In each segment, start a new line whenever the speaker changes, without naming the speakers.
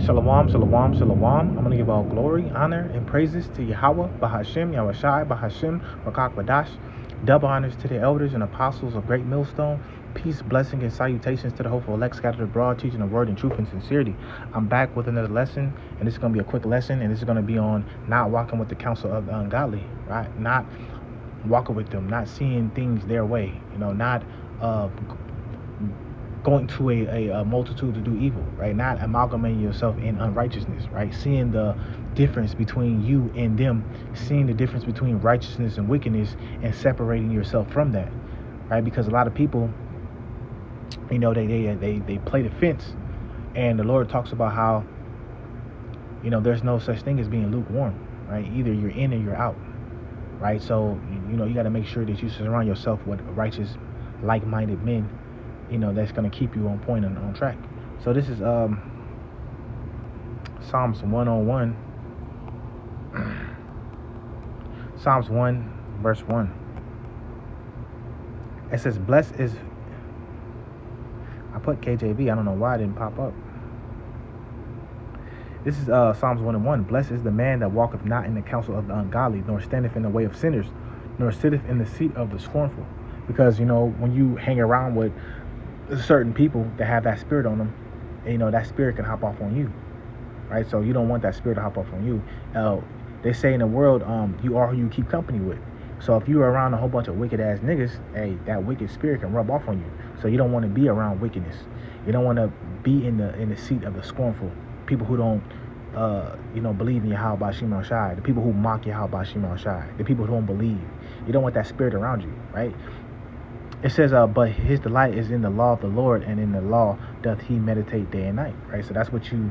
Shalom, shalom, shalom. I'm going to give all glory, honor, and praises to Yahweh, Bahashem, Yahushai, Bahashem, Rakak Badash. Double honors to the elders and apostles of Great Millstone. Peace, blessing, and salutations to the hopeful elect scattered abroad, teaching the word in truth and sincerity. I'm back with another lesson, and this is going to be a quick lesson, and this is going to be on not walking with the counsel of the ungodly, right? Not walking with them, not seeing things their way, not going to a multitude to do evil, right? Not amalgamating yourself in unrighteousness, right? Seeing the difference between you and them, seeing the difference between righteousness and wickedness, and separating yourself from that, right? Because a lot of people, they play the fence, and the Lord talks about how, there's no such thing as being lukewarm, right? Either you're in or you're out, right? So, you got to make sure that you surround yourself with righteous, like-minded men, that's going to keep you on point and on track. So this is Psalms 101. Psalms 1 verse 1. It says, blessed is, I put KJV, I don't know why it didn't pop up. This is Psalms 1 and 1. Blessed is the man that walketh not in the counsel of the ungodly, nor standeth in the way of sinners, nor sitteth in the seat of the scornful. Because, when you hang around with certain people that have that spirit on them, that spirit can hop off on you, right? So you don't want that spirit to hop off on you. They say in the world, you are who you keep company with. So if you're around a whole bunch of wicked ass niggas, hey, that wicked spirit can rub off on you. So you don't want to be around wickedness. You don't want to be in the seat of the scornful, people who don't believe in Yahweh Shema Shai, the people who mock Yahweh Shema Shai, the people who don't believe. You don't want that spirit around you, right? It says, but his delight is in the law of the Lord, and in the law doth he meditate day and night, right? So that's what you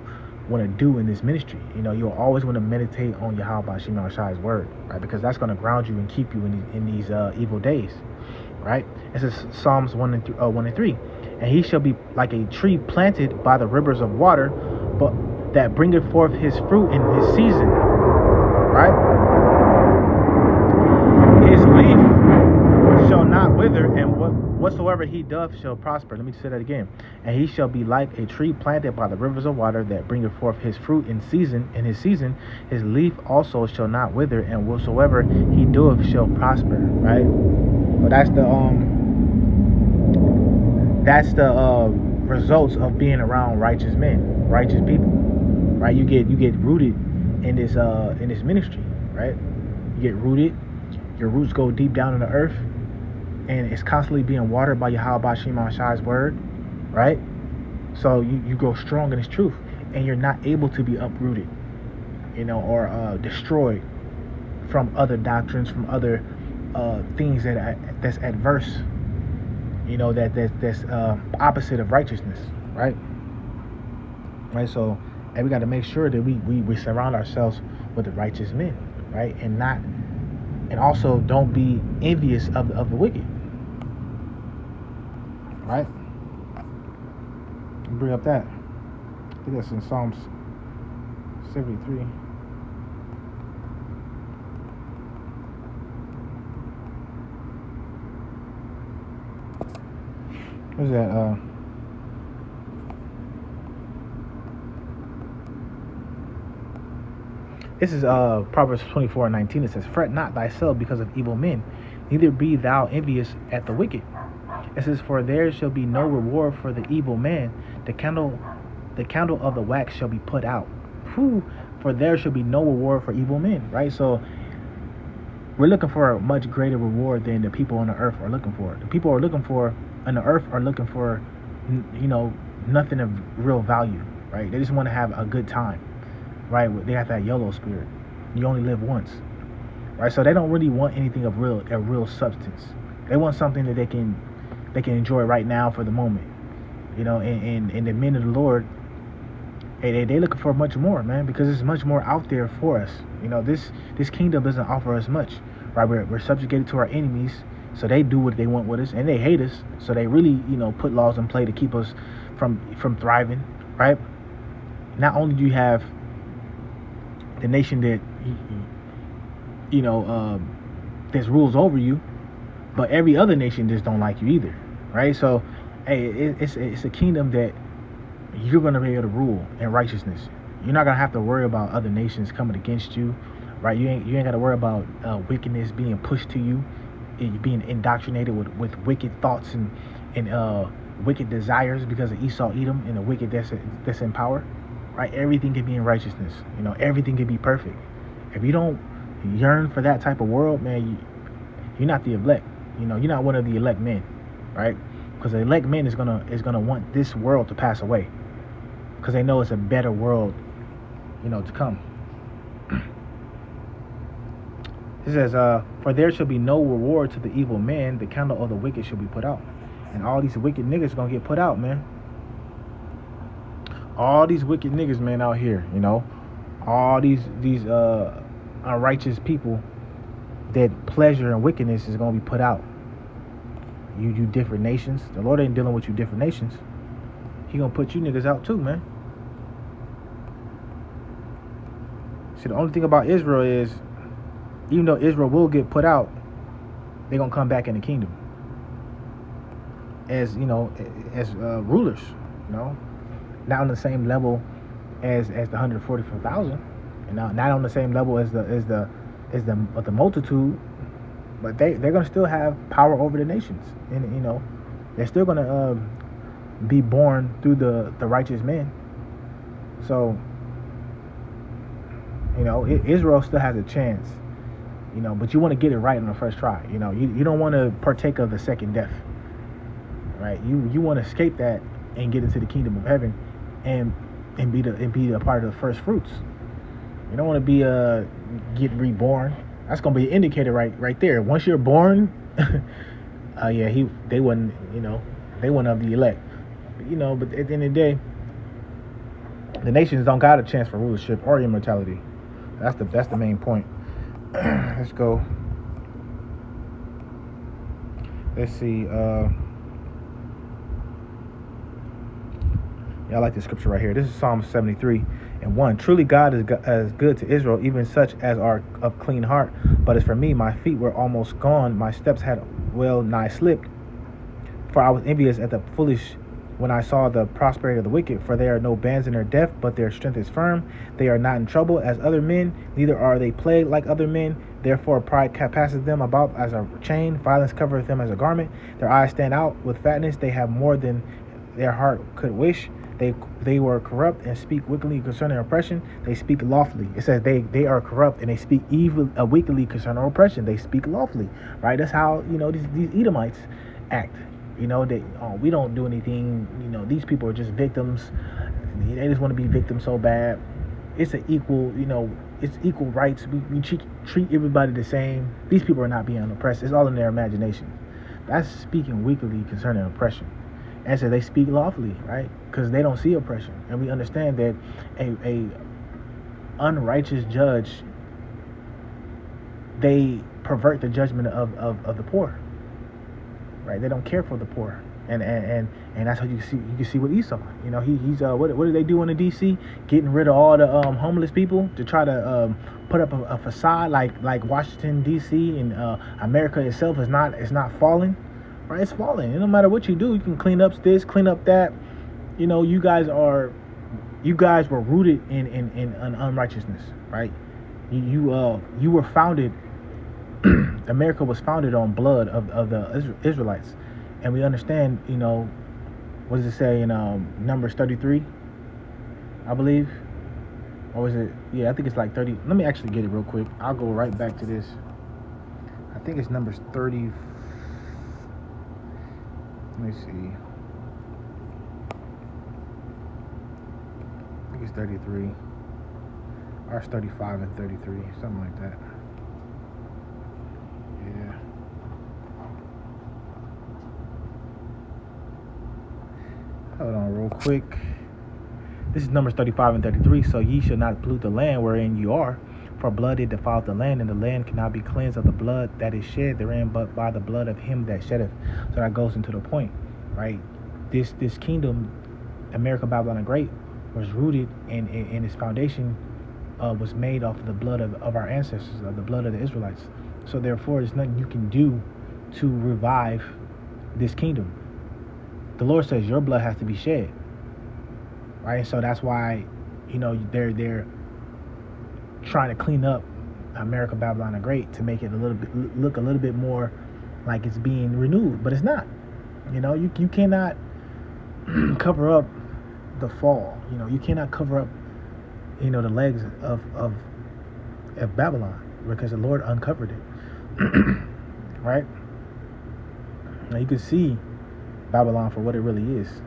want to do in this ministry. You'll always want to meditate on Yahweh Shema Shai's word, right? Because that's going to ground you and keep you in these evil days, right? It says Psalms 1 and 3. And he shall be like a tree planted by the rivers of water, but that bringeth forth his fruit in his season, right? His leaf shall not wither, and whatsoever he doth shall prosper. Let me say that again. And he shall be like a tree planted by the rivers of water, that bringeth forth his fruit in his season. His leaf also shall not wither, and whatsoever he doeth shall prosper. Right? Well, that's the results of being around righteous men, righteous people. Right? You get rooted in this ministry. Right? You get rooted. Your roots go deep down in the earth, and it's constantly being watered by Yahweh Shema Shai's word, right? So you grow strong in his truth, and you're not able to be uprooted, or destroyed from other doctrines, from other things that's adverse, that's opposite of righteousness, right? Right. So, and we got to make sure that we surround ourselves with the righteous men, right? And also don't be envious of the wicked. Right? Bring up that. I think that's in Psalms 73. What's that? This is Proverbs 24:19. It says, fret not thyself because of evil men, neither be thou envious at the wicked. It says, for there shall be no reward for the evil man. The candle of the wax shall be put out. For there shall be no reward for evil men. Right? So we're looking for a much greater reward than the people on the earth are looking for. The people on the earth are looking for, nothing of real value. Right? They just want to have a good time. Right? They have that YOLO spirit. You only live once. Right? So they don't really want anything of real substance. They want something that they can enjoy right now for the moment. And the men of the Lord, they looking for much more, man, because there's much more out there for us. This kingdom doesn't offer us much. Right? We're subjugated to our enemies, so they do what they want with us, and they hate us, so they really, put laws in play to keep us from thriving. Right? Not only do you have the nation that that rules over you, but every other nation just don't like you either, right? So, hey, it's a kingdom that you're going to be able to rule in righteousness. You're not gonna have to worry about other nations coming against you, right? You ain't gotta worry about wickedness being pushed to you, being indoctrinated with wicked thoughts and wicked desires because of Esau, Edom, and the wicked that's in power, right? Everything can be in righteousness. Everything can be perfect. If you don't yearn for that type of world, man, you're not the elect. You're not one of the elect men, right? Because the elect men is gonna want this world to pass away, because they know it's a better world, to come. It says, for there shall be no reward to the evil man, the candle of the wicked shall be put out. And all these wicked niggas gonna get put out, man. All these wicked niggas, man, out here, all these unrighteous people that pleasure and wickedness is gonna be put out. You different nations. The Lord ain't dealing with you different nations. He gonna put you niggas out too, man. See, the only thing about Israel is, even though Israel will get put out, they're gonna come back in the kingdom as rulers, not on the same level as the 144,000, not on the same level as the multitude, but they're gonna still have power over the nations, and they're still gonna be born through the righteous men. So Israel still has a chance, but you want to get it right on the first try. You don't want to partake of the second death, right? You want to escape that and get into the kingdom of heaven, and be a part of the first fruits. You don't want to be get reborn. That's gonna be an indicator right there. Once you're born, they wasn't of the elect, but at the end of the day, the nations don't got a chance for rulership or immortality. That's the main point. Let's go. Let's see. I like this scripture right here. This is Psalm 73:1. Truly God is good to Israel, even such as are of clean heart. But as for me, my feet were almost gone. My steps had well nigh slipped. For I was envious at the foolish when I saw the prosperity of the wicked. For there are no bands in their death, but their strength is firm. They are not in trouble as other men, neither are they plagued like other men. Therefore pride passes them about as a chain. Violence covereth them as a garment. Their eyes stand out with fatness. They have more than their heart could wish. They were corrupt and speak wickedly concerning oppression. They speak lawfully. It says they are corrupt and they speak evil, wickedly concerning oppression. They speak lawfully, right? That's how these Edomites act. We don't do anything. These people are just victims. They just want to be victims so bad. It's an equal, it's equal rights. We treat everybody the same. These people are not being oppressed. It's all in their imagination. That's speaking wickedly concerning oppression. And so they speak lawfully, right? Because they don't see oppression. And we understand that a unrighteous judge, they pervert the judgment of the poor, right? They don't care for the poor. And that's how you can see with Esau. He's what do they do in the DC? Getting rid of all the homeless people to try to put up a facade like Washington DC, and America itself is not falling. Right, it's falling. And no matter what you do, you can clean up this, clean up that. You guys were rooted in unrighteousness, right? You were founded. America was founded on blood of the Israelites, and we understand. What does it say in Numbers 33? I believe, or was it? Yeah, I think it's like 30. Let me actually get it real quick. I'll go right back to this. I think it's Numbers 30. Let me see. I think it's 33. Or it's 35 and 33. Something like that. Yeah. Hold on real quick. This is Numbers 35 and 33. So ye shall not pollute the land wherein you are. For blood it defileth the land, and the land cannot be cleansed of the blood that is shed therein, but by the blood of him that sheddeth. So that goes into the point, right? This kingdom, America, Babylon the Great, was rooted in its foundation, was made off of the blood of our ancestors, of the blood of the Israelites. So therefore, there's nothing you can do to revive this kingdom. The Lord says your blood has to be shed, right? So that's why, they're trying to clean up America, Babylon the Great, to make it look a little bit more like it's being renewed, but it's not. You cannot cover up the fall. You cannot cover up the legs of Babylon, because the Lord uncovered it. Right? Now you can see Babylon for what it really is.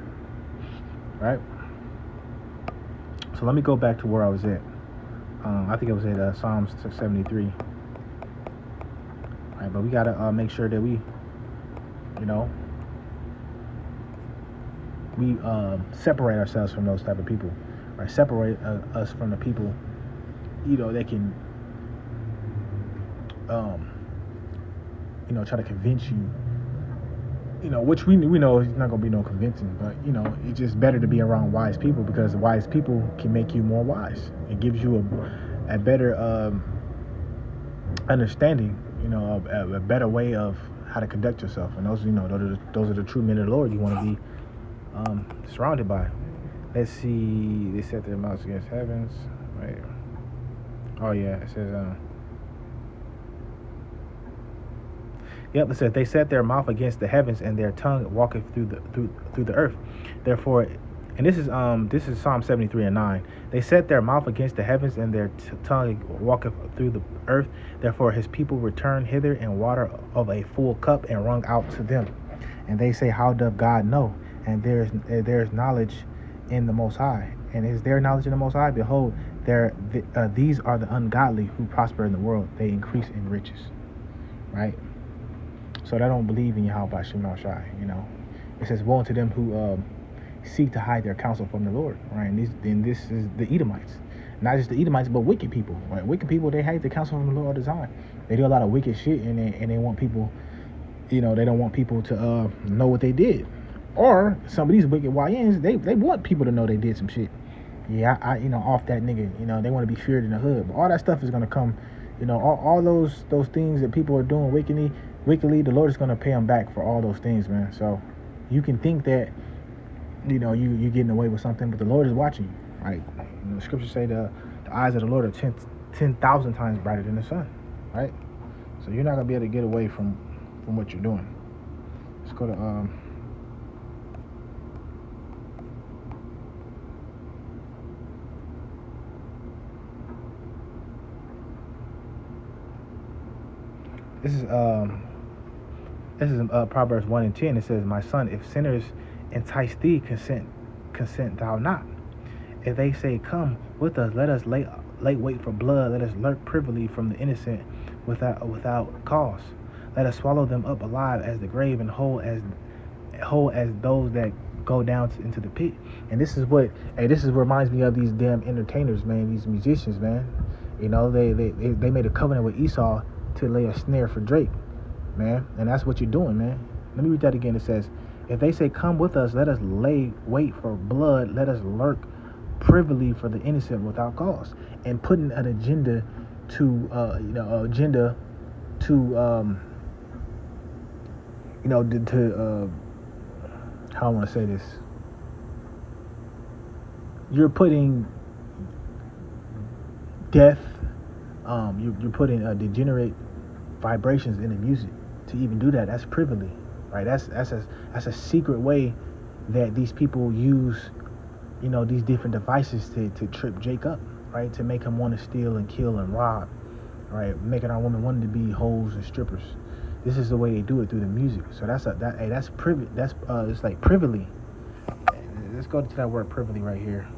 Right? So let me go back to where I was at. I think it was at Psalms 73. All right, but we gotta make sure that we separate ourselves from those type of people. Right? Separate us from the people that can try to convince you, which we know is not going to be no convincing, but it's just better to be around wise people, because wise people can make you more wise. It gives you a better understanding, a better way of how to conduct yourself. And those are the true men of the Lord you want to be surrounded by. Let's see, they set their mouths against heavens, right? Oh yeah, it says Yep, it says they set their mouth against the heavens, and their tongue walketh through the earth. Therefore, and this is Psalm 73:9. They set their mouth against the heavens, and their tongue walketh through the earth. Therefore, his people return hither, and water of a full cup and wrung out to them. And they say, how doth God know? And there is knowledge in the Most High. And is there knowledge in the Most High? Behold, these are the ungodly who prosper in the world. They increase in riches. Right? So they don't believe in Yahweh Shema Shai. It says, woe unto them who seek to hide their counsel from the Lord. Right? And this is the Edomites. Not just the Edomites, but wicked people. Right? Wicked people, they hide the counsel from the Lord all the time. They do a lot of wicked shit, and they want people, they don't want people to know what they did. Or some of these wicked YNs, they want people to know they did some shit. Yeah, I off that nigga. They want to be feared in the hood. But all that stuff is gonna come. All those things that people are doing wickedly, the Lord is gonna pay them back for all those things, man. So you can think that you're getting away with something, but the Lord is watching you, right? The scriptures say the eyes of the Lord are 10,000 times brighter than the sun, right? So you're not gonna be able to get away from what you're doing. Let's go to This is Proverbs 1:10. It says, my son, if sinners entice thee, consent thou not. If they say, come with us, let us lay wait for blood, let us lurk privily from the innocent without cause. Let us swallow them up alive as the grave, and whole as those that go down into the pit. And this is what reminds me of these damn entertainers, man, these musicians, man. They made a covenant with Esau to lay a snare for Drake, man. And that's what you're doing, man. Let me read that again. It says, if they say, come with us, let us lay wait for blood, let us lurk privily for the innocent without cause. And putting an agenda to how I want to say this. You're putting death, you're putting degenerate vibrations in the music. To even do that, that's privily, right? That's a secret way that these people use, these different devices to trip Jake up, right? To make him want to steal and kill and rob, right? Making our women want to be hoes and strippers. This is the way they do it, through the music. So that's privy. That's it's like privily. Let's go to that word privily right here.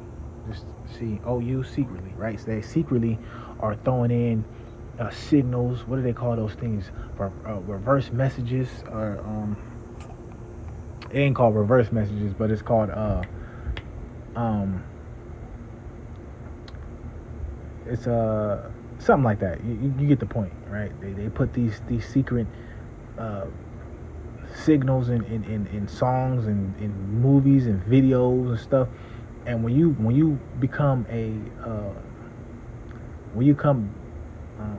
Just see OU secretly, right? So they secretly are throwing in signals. What do they call those things? Reverse messages, or it ain't called reverse messages, but it's called it's something like that. You get the point, right? They put these secret signals in songs and in movies and videos and stuff. And when you become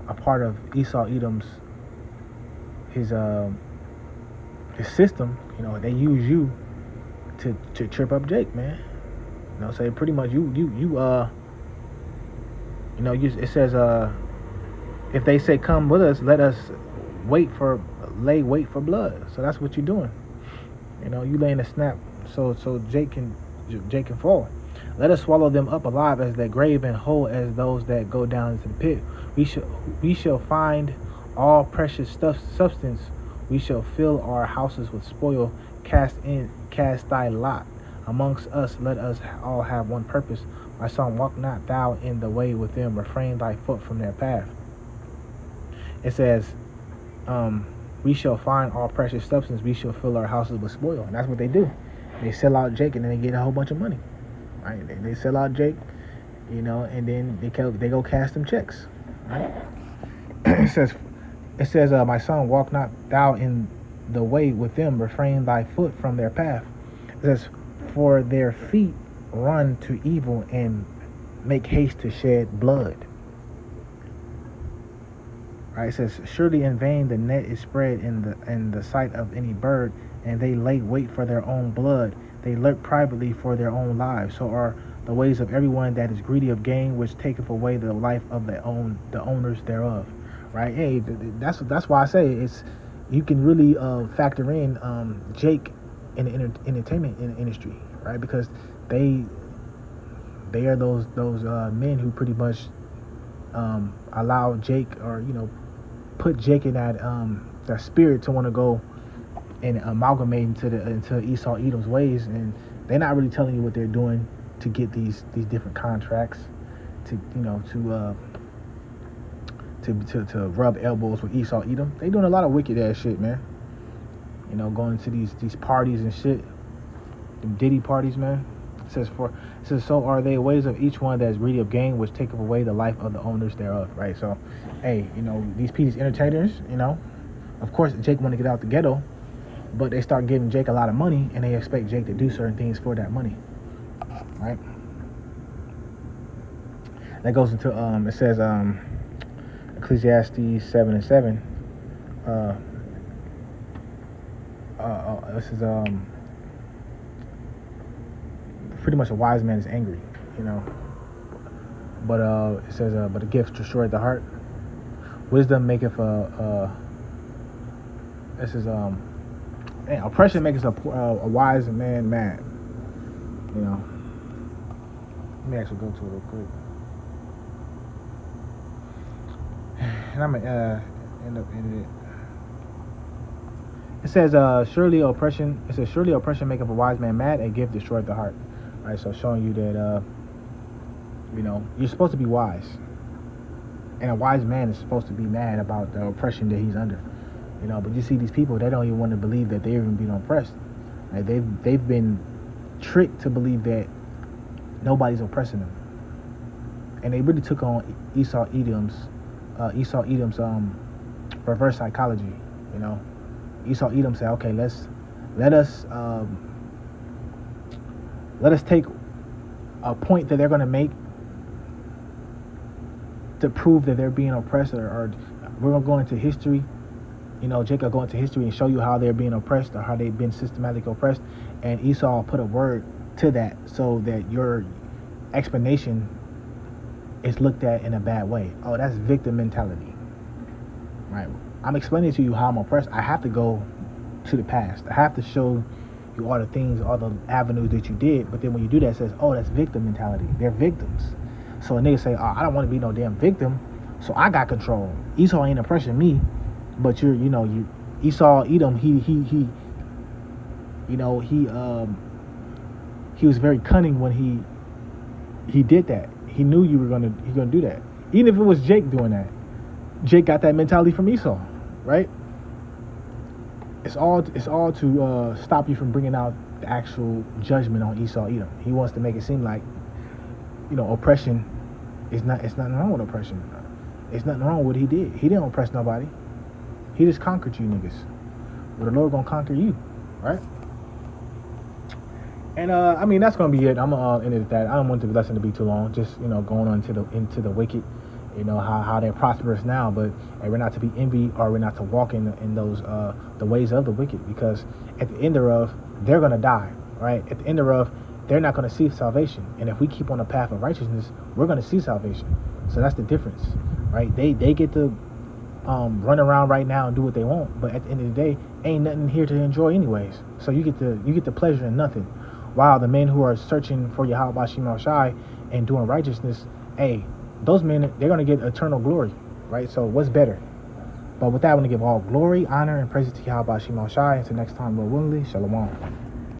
a part of Esau Edom's his system, they use you to trip up Jake, man. So pretty much you It says, if they say come with us, let us lay wait for blood. So that's what you're doing. You laying a snap so Jake can fall. Let us swallow them up alive as that grave and whole as those that go down into the pit. We shall find all precious substance. We shall fill our houses with spoil. Cast thy lot amongst us. Let us all have one purpose. My son, walk not thou in the way with them. Refrain thy foot from their path. It says, we shall find all precious substance. We shall fill our houses with spoil. And that's what they do. They sell out Jake and then they get a whole bunch of money. Right? They sell out Jake, and then they go cash them checks. Right? It says, my son, walk not thou in the way with them. Refrain thy foot from their path. It says, for their feet run to evil and make haste to shed blood. Right? It says, surely in vain the net is spread in the sight of any bird, and they lay wait for their own blood. They lurk privately for their own lives. So are the ways of everyone that is greedy of gain, which taketh away the life of the owners thereof. Right? Hey, that's why I say you can really factor in Jake in the entertainment industry, right? Because they are those men who pretty much allow Jake, or put Jake in that spirit to want to go and amalgamate into Esau Edom's ways, and they're not really telling you what they're doing to get these different contracts, to rub elbows with Esau Edom. They doing a lot of wicked ass shit, man. Going to these parties and shit, them Diddy parties, man. It says, so are they ways of each one that is greedy of gain, which taketh away the life of the owners thereof. Right? So, hey, these entertainers, of course Jake want to get out the ghetto, but they start giving Jake a lot of money, and they expect Jake to do certain things for that money. Right? That goes into it says Ecclesiastes 7:7. This is pretty much a wise man is angry, But it says, but a gift destroyed the heart. Wisdom maketh this is oppression maketh a wise man mad. Let me actually go to it real quick. And I'm gonna end up in it. It says, surely oppression maketh a wise man mad, a gift destroyeth the heart. Right, so showing you that you're supposed to be wise, and a wise man is supposed to be mad about the oppression that he's under. But you see these people, they don't even want to believe that they're even being oppressed. Right? They've been tricked to believe that nobody's oppressing them, and they really took on Esau Edom's reverse psychology. Esau Edom said, okay, let us take a point that they're going to make to prove that they're being oppressed, or we're going to go into history. Jacob will go into history and show you how they're being oppressed, or how they've been systematically oppressed, and Esau put a word to that so that your explanation is looked at in a bad way. Oh, that's victim mentality. Right? I'm explaining to you how I'm oppressed. I have to go to the past. I have to show you all the things, all the avenues that you did. But then when you do that, it says, oh, that's victim mentality. They're victims. So a nigga say, oh, I don't want to be no damn victim, so I got control. Esau ain't oppressing me, but you Esau Edom, he was very cunning when he did that. He knew he gonna do that. Even if it was Jake doing that, Jake got that mentality from Esau, right? It's all to stop you from bringing out the actual judgment on Esau Edom. He wants to make it seem like oppression is not. It's nothing wrong with oppression. It's nothing wrong with what he did. He didn't oppress nobody. He just conquered you niggas. But the Lord gonna conquer you, right? And that's gonna be it. I'm gonna end it at that. I don't want the lesson to be too long. Just going on into the wicked. How they're prosperous now, but we're not to be envied, or we're not to walk in those the ways of the wicked, because at the end thereof they're gonna die, right? At the end thereof they're not going to see salvation. And if we keep on the path of righteousness, we're going to see salvation. So that's the difference, right? They get to run around right now and do what they want, but at the end of the day, ain't nothing here to enjoy anyways. So you get the pleasure in nothing. While the men who are searching for Yahweh Shema Shai and doing righteousness, hey, those men, they're going to get eternal glory, right? So what's better? But with that, I want to give all glory, honor, and praise to Yahweh Shema Shai. Until next time, Lord willingly, Shalom.